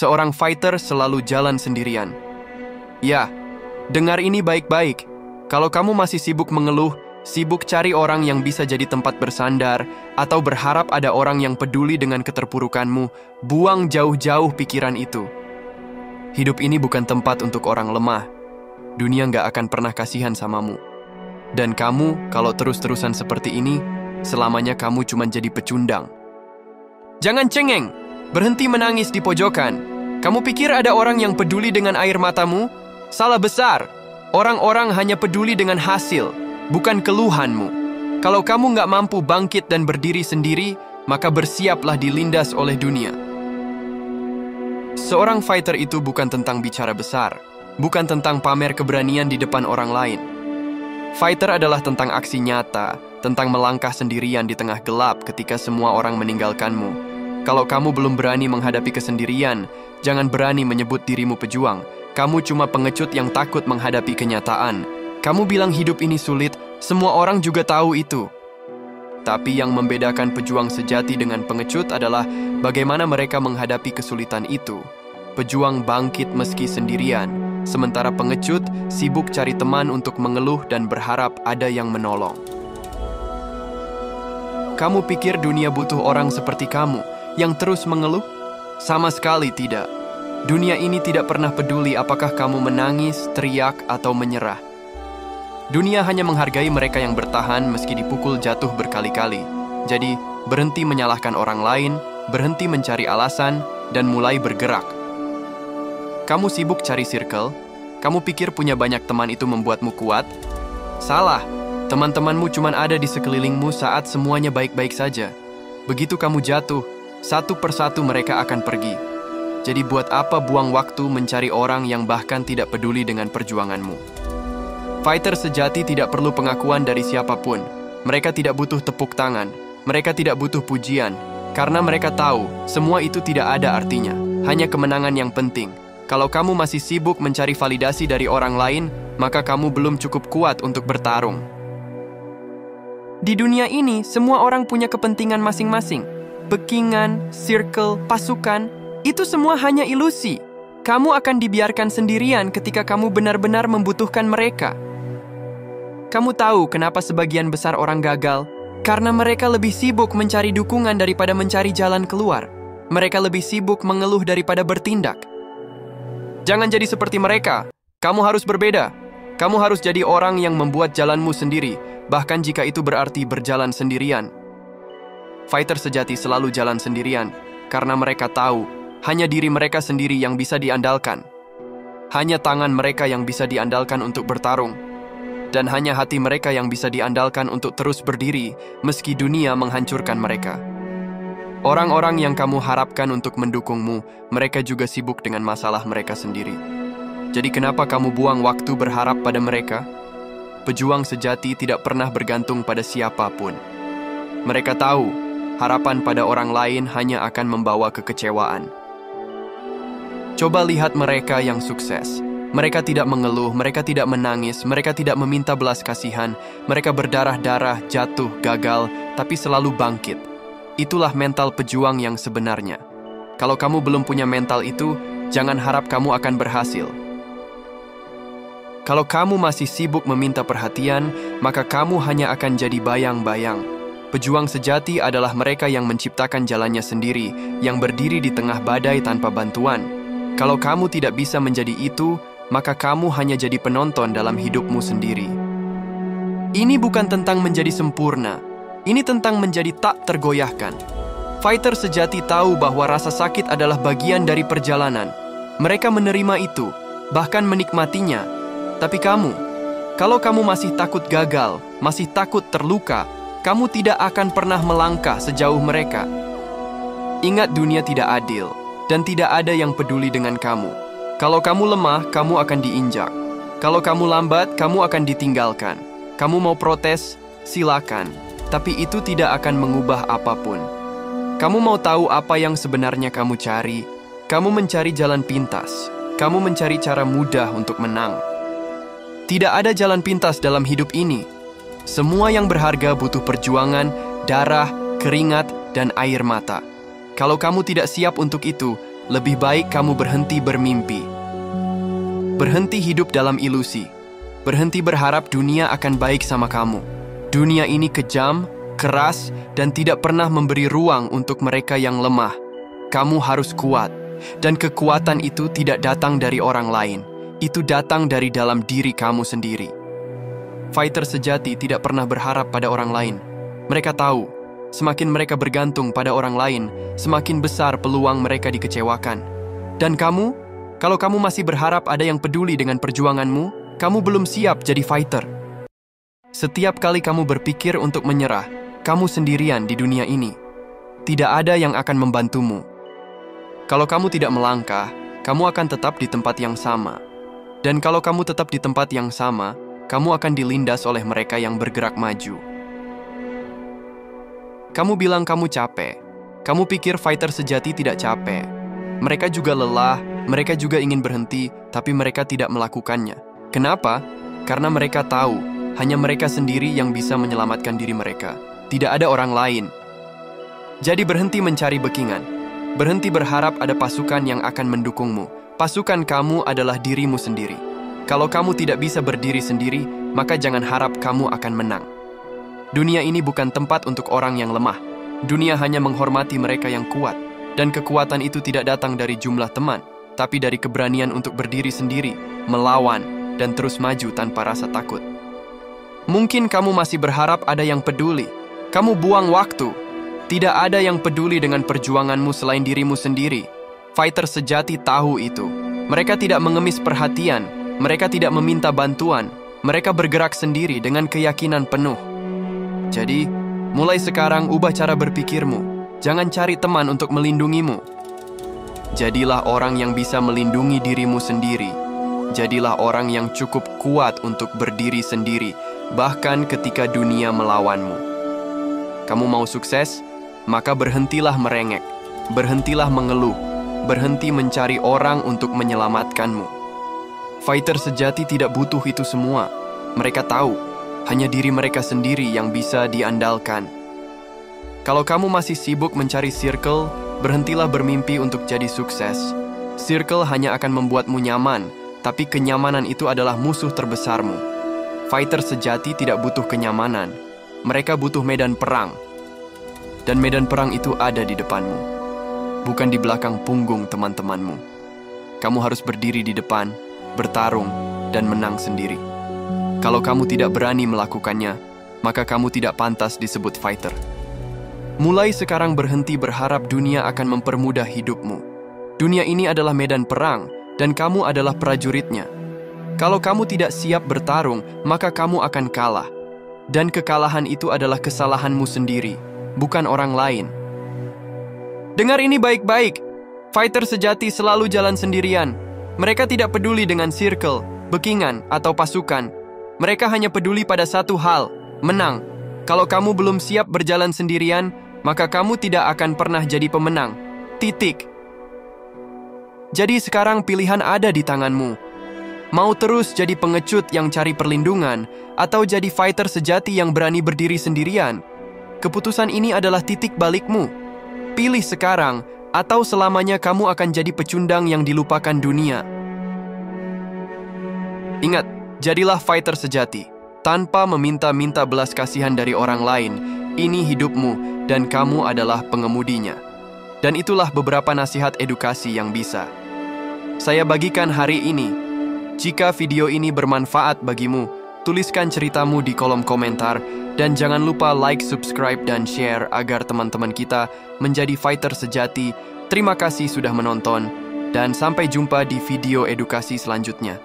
Seorang fighter selalu jalan sendirian. Ya, dengar ini baik-baik. Kalau kamu masih sibuk mengeluh, sibuk cari orang yang bisa jadi tempat bersandar, atau berharap ada orang yang peduli dengan keterpurukanmu, buang jauh-jauh pikiran itu. Hidup ini bukan tempat untuk orang lemah. Dunia nggak akan pernah kasihan samamu. Dan kamu, kalau terus-terusan seperti ini, selamanya kamu cuma jadi pecundang. Jangan cengeng! Berhenti menangis di pojokan. Kamu pikir ada orang yang peduli dengan air matamu? Salah besar. Orang-orang hanya peduli dengan hasil, bukan keluhanmu. Kalau kamu nggak mampu bangkit dan berdiri sendiri, maka bersiaplah dilindas oleh dunia. Seorang fighter itu bukan tentang bicara besar, bukan tentang pamer keberanian di depan orang lain. Fighter adalah tentang aksi nyata, tentang melangkah sendirian di tengah gelap ketika semua orang meninggalkanmu. Kalau kamu belum berani menghadapi kesendirian, jangan berani menyebut dirimu pejuang. Kamu cuma pengecut yang takut menghadapi kenyataan. Kamu bilang hidup ini sulit, semua orang juga tahu itu. Tapi yang membedakan pejuang sejati dengan pengecut adalah bagaimana mereka menghadapi kesulitan itu. Pejuang bangkit meski sendirian, sementara pengecut sibuk cari teman untuk mengeluh dan berharap ada yang menolong. Kamu pikir dunia butuh orang seperti kamu yang terus mengeluh? Sama sekali tidak. Dunia ini tidak pernah peduli apakah kamu menangis, teriak, atau menyerah. Dunia hanya menghargai mereka yang bertahan meski dipukul jatuh berkali-kali. Jadi, berhenti menyalahkan orang lain, berhenti mencari alasan, dan mulai bergerak. Kamu sibuk cari circle? Kamu pikir punya banyak teman itu membuatmu kuat? Salah. Teman-temanmu cuma ada di sekelilingmu saat semuanya baik-baik saja. Begitu kamu jatuh, satu persatu mereka akan pergi. Jadi buat apa buang waktu mencari orang yang bahkan tidak peduli dengan perjuanganmu? Fighter sejati tidak perlu pengakuan dari siapapun. Mereka tidak butuh tepuk tangan. Mereka tidak butuh pujian. Karena mereka tahu, semua itu tidak ada artinya. Hanya kemenangan yang penting. Kalau kamu masih sibuk mencari validasi dari orang lain, maka kamu belum cukup kuat untuk bertarung. Di dunia ini, semua orang punya kepentingan masing-masing. Backingan, circle, pasukan, itu semua hanya ilusi. Kamu akan dibiarkan sendirian ketika kamu benar-benar membutuhkan mereka. Kamu tahu kenapa sebagian besar orang gagal? Karena mereka lebih sibuk mencari dukungan daripada mencari jalan keluar. Mereka lebih sibuk mengeluh daripada bertindak. Jangan jadi seperti mereka. Kamu harus berbeda. Kamu harus jadi orang yang membuat jalanmu sendiri, bahkan jika itu berarti berjalan sendirian. Fighter sejati selalu jalan sendirian, karena mereka tahu, hanya diri mereka sendiri yang bisa diandalkan. Hanya tangan mereka yang bisa diandalkan untuk bertarung. Dan hanya hati mereka yang bisa diandalkan untuk terus berdiri, meski dunia menghancurkan mereka. Orang-orang yang kamu harapkan untuk mendukungmu, mereka juga sibuk dengan masalah mereka sendiri. Jadi kenapa kamu buang waktu berharap pada mereka? Pejuang sejati tidak pernah bergantung pada siapapun. Mereka tahu, harapan pada orang lain hanya akan membawa kekecewaan. Coba lihat mereka yang sukses. Mereka tidak mengeluh, mereka tidak menangis, mereka tidak meminta belas kasihan. Mereka berdarah-darah, jatuh, gagal, tapi selalu bangkit. Itulah mental pejuang yang sebenarnya. Kalau kamu belum punya mental itu, jangan harap kamu akan berhasil. Kalau kamu masih sibuk meminta perhatian, maka kamu hanya akan jadi bayang-bayang. Pejuang sejati adalah mereka yang menciptakan jalannya sendiri, yang berdiri di tengah badai tanpa bantuan. Kalau kamu tidak bisa menjadi itu, maka kamu hanya jadi penonton dalam hidupmu sendiri. Ini bukan tentang menjadi sempurna. Ini tentang menjadi tak tergoyahkan. Fighter sejati tahu bahwa rasa sakit adalah bagian dari perjalanan. Mereka menerima itu, bahkan menikmatinya. Tapi kamu, kalau kamu masih takut gagal, masih takut terluka, kamu tidak akan pernah melangkah sejauh mereka. Ingat, dunia tidak adil, dan tidak ada yang peduli dengan kamu. Kalau kamu lemah, kamu akan diinjak. Kalau kamu lambat, kamu akan ditinggalkan. Kamu mau protes? Silakan. Tapi itu tidak akan mengubah apapun. Kamu mau tahu apa yang sebenarnya kamu cari? Kamu mencari jalan pintas. Kamu mencari cara mudah untuk menang. Tidak ada jalan pintas dalam hidup ini. Semua yang berharga butuh perjuangan, darah, keringat, dan air mata. Kalau kamu tidak siap untuk itu, lebih baik kamu berhenti bermimpi. Berhenti hidup dalam ilusi. Berhenti berharap dunia akan baik sama kamu. Dunia ini kejam, keras, dan tidak pernah memberi ruang untuk mereka yang lemah. Kamu harus kuat, dan kekuatan itu tidak datang dari orang lain. Itu datang dari dalam diri kamu sendiri. Fighter sejati tidak pernah berharap pada orang lain. Mereka tahu, semakin mereka bergantung pada orang lain, semakin besar peluang mereka dikecewakan. Dan kamu, kalau kamu masih berharap ada yang peduli dengan perjuanganmu, kamu belum siap jadi fighter. Setiap kali kamu berpikir untuk menyerah, kamu sendirian di dunia ini. Tidak ada yang akan membantumu. Kalau kamu tidak melangkah, kamu akan tetap di tempat yang sama. Dan kalau kamu tetap di tempat yang sama, kamu akan dilindas oleh mereka yang bergerak maju. Kamu bilang kamu capek. Kamu pikir fighter sejati tidak capek. Mereka juga lelah, mereka juga ingin berhenti, tapi mereka tidak melakukannya. Kenapa? Karena mereka tahu, hanya mereka sendiri yang bisa menyelamatkan diri mereka. Tidak ada orang lain. Jadi berhenti mencari backingan. Berhenti berharap ada pasukan yang akan mendukungmu. Pasukan kamu adalah dirimu sendiri. Kalau kamu tidak bisa berdiri sendiri, maka jangan harap kamu akan menang. Dunia ini bukan tempat untuk orang yang lemah. Dunia hanya menghormati mereka yang kuat. Dan kekuatan itu tidak datang dari jumlah teman, tapi dari keberanian untuk berdiri sendiri, melawan, dan terus maju tanpa rasa takut. Mungkin kamu masih berharap ada yang peduli. Kamu buang waktu. Tidak ada yang peduli dengan perjuanganmu selain dirimu sendiri. Fighter sejati tahu itu. Mereka tidak mengemis perhatian. Mereka tidak meminta bantuan. Mereka bergerak sendiri dengan keyakinan penuh. Jadi, mulai sekarang ubah cara berpikirmu. Jangan cari teman untuk melindungimu. Jadilah orang yang bisa melindungi dirimu sendiri. Jadilah orang yang cukup kuat untuk berdiri sendiri, bahkan ketika dunia melawanmu. Kamu mau sukses? Maka berhentilah merengek. Berhentilah mengeluh. Berhenti mencari orang untuk menyelamatkanmu. Fighter sejati tidak butuh itu semua. Mereka tahu, hanya diri mereka sendiri yang bisa diandalkan. Kalau kamu masih sibuk mencari circle, berhentilah bermimpi untuk jadi sukses. Circle hanya akan membuatmu nyaman, tapi kenyamanan itu adalah musuh terbesarmu. Fighter sejati tidak butuh kenyamanan. Mereka butuh medan perang. Dan medan perang itu ada di depanmu, bukan di belakang punggung teman-temanmu. Kamu harus berdiri di depan, bertarung, dan menang sendiri. Kalau kamu tidak berani melakukannya, maka kamu tidak pantas disebut fighter. Mulai sekarang berhenti berharap dunia akan mempermudah hidupmu. Dunia ini adalah medan perang, dan kamu adalah prajuritnya. Kalau kamu tidak siap bertarung, maka kamu akan kalah. Dan kekalahan itu adalah kesalahanmu sendiri, bukan orang lain. Dengar ini baik-baik. Fighter sejati selalu jalan sendirian. Mereka tidak peduli dengan circle, backingan, atau pasukan. Mereka hanya peduli pada satu hal, menang. Kalau kamu belum siap berjalan sendirian, maka kamu tidak akan pernah jadi pemenang. Titik. Jadi sekarang pilihan ada di tanganmu. Mau terus jadi pengecut yang cari perlindungan, atau jadi fighter sejati yang berani berdiri sendirian? Keputusan ini adalah titik balikmu. Pilih sekarang, atau selamanya kamu akan jadi pecundang yang dilupakan dunia. Ingat, jadilah fighter sejati. Tanpa meminta-minta belas kasihan dari orang lain, ini hidupmu dan kamu adalah pengemudinya. Dan itulah beberapa nasihat edukasi yang bisa saya bagikan hari ini. Jika video ini bermanfaat bagimu, tuliskan ceritamu di kolom komentar dan jangan lupa like, subscribe, dan share agar teman-teman kita menjadi fighter sejati. Terima kasih sudah menonton dan sampai jumpa di video edukasi selanjutnya.